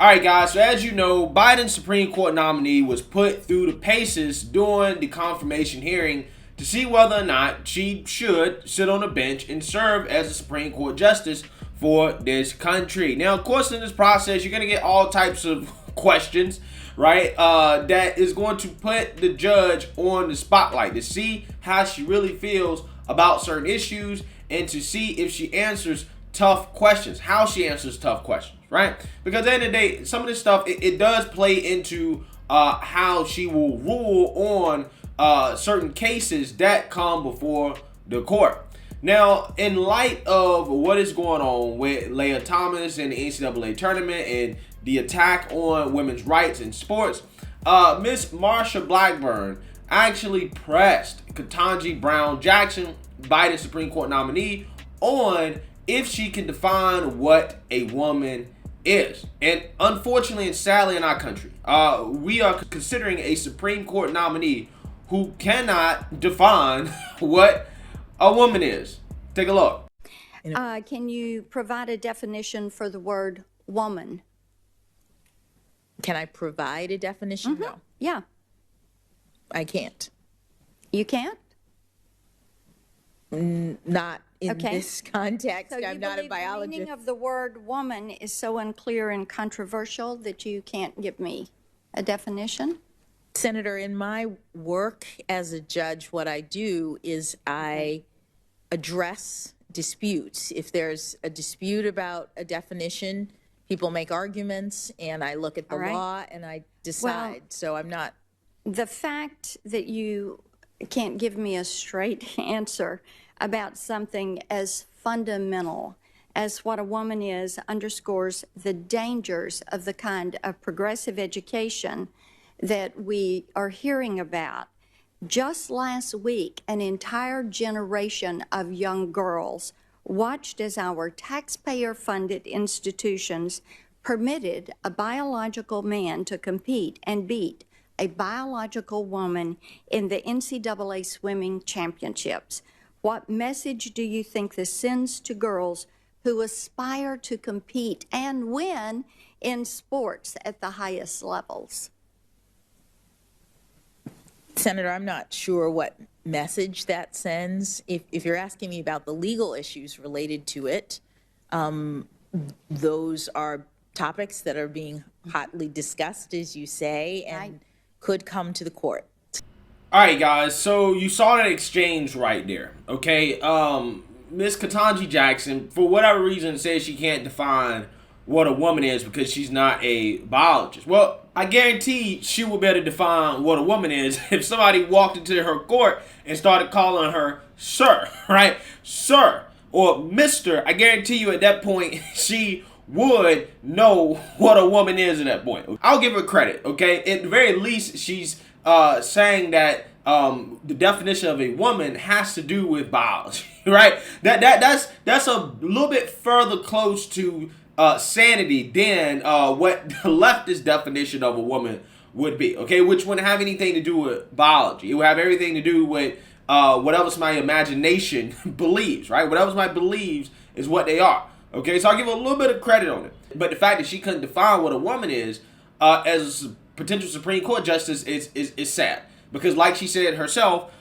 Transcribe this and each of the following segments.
All right, guys, so as you know, Biden's Supreme Court nominee was put through the paces during the confirmation hearing to see whether or not she should sit on a bench and serve as a Supreme Court justice for this country. Now, of course, in this process, you're going to get all types of questions, right, that is going to put the judge on the spotlight to see how she really feels about certain issues and to see if she answers tough questions, how she answers tough questions, right? Because at the end of the day, some of this stuff, it does play into how she will rule on certain cases that come before the court. Now, in light of what is going on with Leah Thomas and the NCAA tournament and the attack on women's rights in sports, Miss Marsha Blackburn actually pressed Ketanji Brown Jackson, Biden's Supreme Court nominee, on if she can define what a woman is. And unfortunately and sadly in our country, we are considering a Supreme Court nominee who cannot define what a woman is. Take a look. Can you provide a definition for the word woman? Can I provide a definition? No. Yeah. I can't. You can't? Not in this context. So I'm not a biologist. The meaning of the word woman is so unclear and controversial that you can't give me a definition? Senator, in my work as a judge, what I do is I address disputes. If there's a dispute about a definition, people make arguments, and I look at the law and I decide. Well, so I'm not. The fact that you can't give me a straight answer about something as fundamental as what a woman is underscores the dangers of the kind of progressive education that we are hearing about. Just last week, an entire generation of young girls watched as our taxpayer-funded institutions permitted a biological man to compete and beat a biological woman in the NCAA swimming championships. What message do you think this sends to girls who aspire to compete and win in sports at the highest levels? Senator, I'm not sure what message that sends. If you're asking me about the legal issues related to it, those are topics that are being hotly discussed, as you say, and could come to the court. All right, guys, so you saw that exchange right there, okay? Miss Ketanji Jackson, for whatever reason, says she can't define what a woman is because she's not a biologist. Well, I guarantee she will be able to define what a woman is if somebody walked into her court and started calling her sir, right? Sir or Mr. I guarantee you at that point she would know what a woman is at that point. I'll give her credit, okay? At the very least, she's saying that the definition of a woman has to do with biology, right? That's a little bit further close to sanity than what the leftist definition of a woman would be, okay? Which wouldn't have anything to do with biology. It would have everything to do with whatever somebody's imagination believes, right? Whatever somebody believes is what they are, okay? So I'll give her a little bit of credit on it. But the fact that she couldn't define what a woman is as a potential Supreme Court justice is sad. Because like she said herself,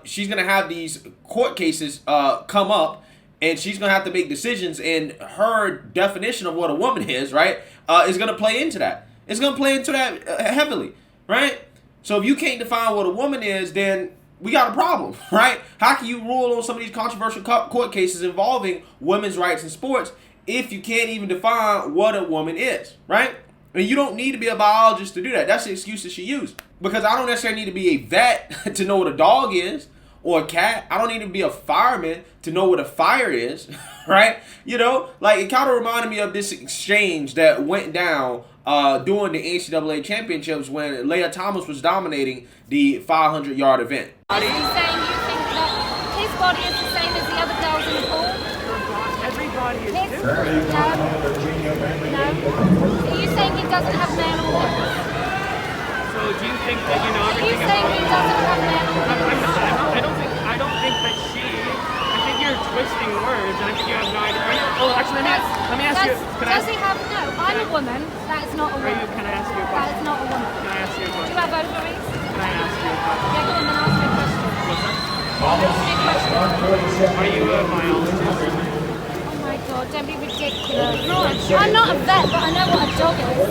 she's going to have these court cases come up, and she's going to have to make decisions, and her definition of what a woman is, right, is going to play into that. It's going to play into that heavily, right? So if you can't define what a woman is, then we got a problem, right? How can you rule on some of these controversial court cases involving women's rights in sports if you can't even define what a woman is, right? And you don't need to be a biologist to do that. That's the excuse that she used. Because I don't necessarily need to be a vet to know what a dog is or a cat. I don't need to be a fireman to know what a fire is, right? You know, like it kind of reminded me of this exchange that went down during the NCAA championships when Leah Thomas was dominating the 500-yard event. Are you saying you think that his body is the same as the other girls in the pool? Everybody is different. No. Are you saying he doesn't have male organs? So do you think that you know Are you everything saying about he doesn't have male organs? I'm not. I don't think that she. I think you're twisting words, and I think you have no idea. Oh, actually, let me ask you. Does he have no? I'm a woman. That is not a woman. Can I ask you a That question? is not a woman. Can I ask you a Do you question? have ovaries? Can I ask you a question? Yeah, go on, then ask me a question. What's that? Ask me a question. Are you a biologist? Oh my god, don't be ridiculous. No, I'm not a vet, but I know what a dog is.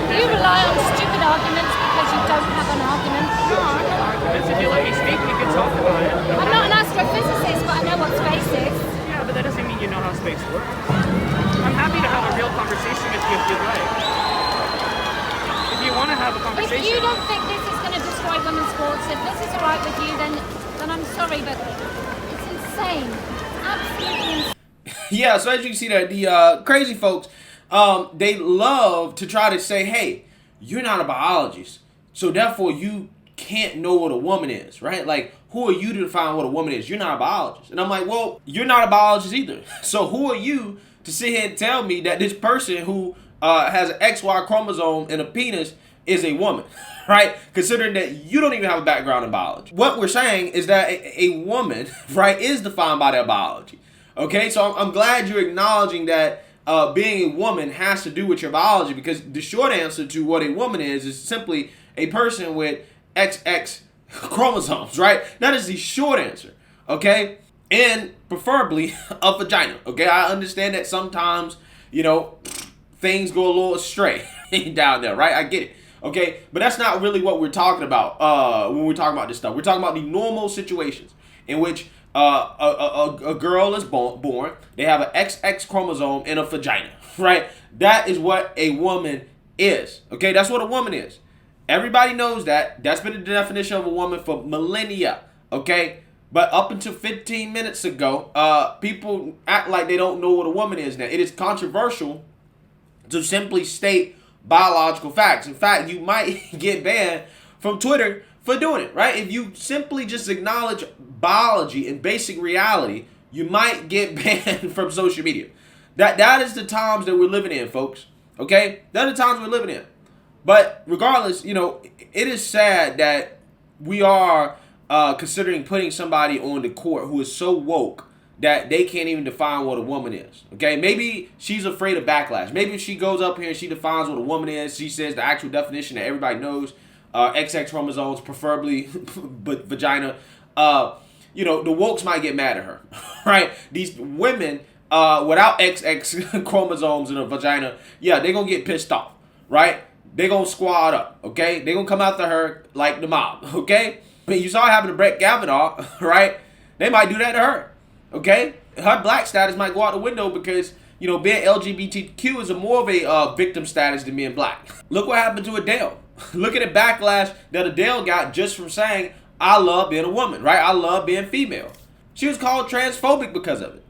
You rely on stupid arguments because you don't have an argument. No, I have arguments. If you let me speak, we can talk about it. I'm not an astrophysicist, but I know what space is. Yeah, but that doesn't mean you know how space works. I'm happy to have a real conversation with you if you'd like. If you want to have a If conversation. you don't think this is going to destroy women's sports, if this is alright with you, then I'm sorry, but it's insane. Absolutely insane. Yeah, so as you can see that the crazy folks, they love to try to say, hey, you're not a biologist, so therefore you can't know what a woman is, right? Like, who are you to define what a woman is? You're not a biologist. And I'm like, well, you're not a biologist either. So who are you to sit here and tell me that this person who has an XY chromosome and a penis is a woman, right? Considering that you don't even have a background in biology. What we're saying is that a woman, right, is defined by their biology. Okay, so I'm glad you're acknowledging that being a woman has to do with your biology, because the short answer to what a woman is simply a person with XX chromosomes, right? That is the short answer, okay? And preferably a vagina, okay? I understand that sometimes, you know, things go a little astray down there, right? I get it, okay? But that's not really what we're talking about when we're talking about this stuff. We're talking about the normal situations in which a girl is born, they have an XX chromosome and a vagina, right? That is what a woman is, okay? That's what a woman is. Everybody knows that. That's been the definition of a woman for millennia, okay? But up until 15 minutes ago, people act like they don't know what a woman is now. It is controversial to simply state biological facts. In fact, you might get banned from Twitter for doing it, right? If you simply just acknowledge biology and basic reality, you might get banned from social media. That is the times that we're living in, folks. Okay? That are the times we're living in. But regardless, you know, it is sad that we are considering putting somebody on the court who is so woke that they can't even define what a woman is. Okay? Maybe she's afraid of backlash. Maybe if she goes up here and she defines what a woman is, she says the actual definition that everybody knows, XX chromosomes, preferably vagina, you know, the wokes might get mad at her, right? These women without XX chromosomes in a vagina, yeah, they're going to get pissed off, right? They're going to squad up, okay? They're going to come after her like the mob, okay? I mean, you saw it happen to Brett Kavanaugh, right? They might do that to her, okay? Her black status might go out the window because, you know, being LGBTQ is more of a victim status than being black. Look what happened to Adele. Look at the backlash that Adele got just from saying, I love being a woman, right? I love being female. She was called transphobic because of it.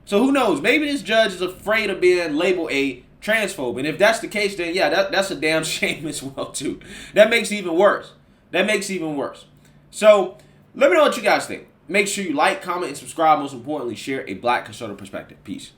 So who knows? Maybe this judge is afraid of being labeled a transphobe. And if that's the case, then yeah, that's a damn shame as well too. That makes it even worse. That makes it even worse. So let me know what you guys think. Make sure you like, comment, and subscribe. Most importantly, share a Black conservative perspective. Peace.